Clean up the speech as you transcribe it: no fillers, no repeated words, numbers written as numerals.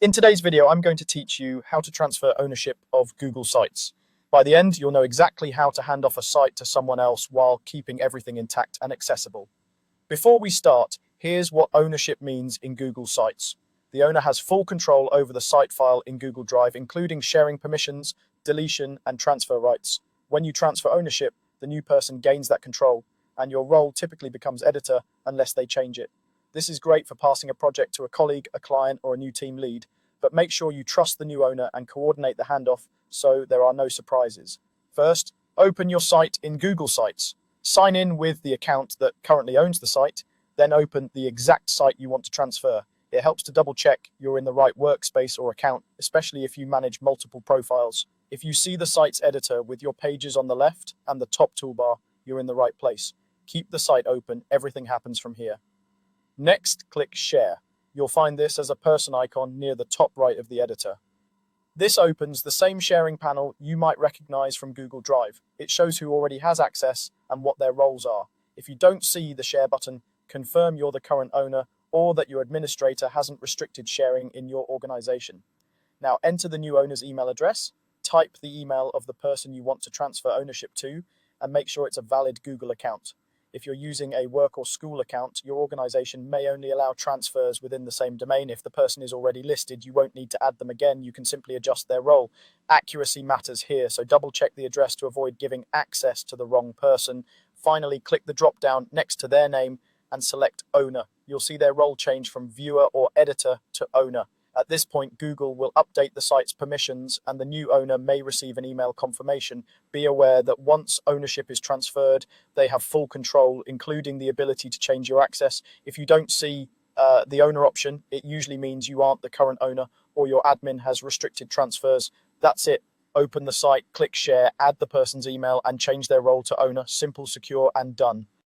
In today's video, I'm going to teach you how to transfer ownership of Google Sites. By the end, you'll know exactly how to hand off a site to someone else while keeping everything intact and accessible. Before we start, here's what ownership means in Google Sites. The owner has full control over the site file in Google Drive, including sharing permissions, deletion, and transfer rights. When you transfer ownership, the new person gains that control, and your role typically becomes editor unless they change it. This is great for passing a project to a colleague, a client, or a new team lead, but make sure you trust the new owner and coordinate the handoff so there are no surprises. First, open your site in Google Sites. Sign in with the account that currently owns the site, then open the exact site you want to transfer. It helps to double check you're in the right workspace or account, especially if you manage multiple profiles. If you see the site's editor with your pages on the left and the top toolbar, you're in the right place. Keep the site open, everything happens from here. Next, click Share. You'll find this as a person icon near the top right of the editor. This opens the same sharing panel you might recognize from Google Drive. It shows who already has access and what their roles are. If you don't see the Share button, confirm you're the current owner or that your administrator hasn't restricted sharing in your organization. Now enter the new owner's email address, type the email of the person you want to transfer ownership to, and make sure it's a valid Google account. If you're using a work or school account, your organization may only allow transfers within the same domain. If the person is already listed, you won't need to add them again. You can simply adjust their role. Accuracy matters here, so double check the address to avoid giving access to the wrong person. Finally, click the drop down next to their name and select owner. You'll see their role change from viewer or editor to owner. At this point, Google will update the site's permissions and the new owner may receive an email confirmation. Be aware that once ownership is transferred, they have full control, including the ability to change your access. If you don't see the owner option, it usually means you aren't the current owner or your admin has restricted transfers. That's it. Open the site, click Share, add the person's email and change their role to owner. Simple, secure, and done.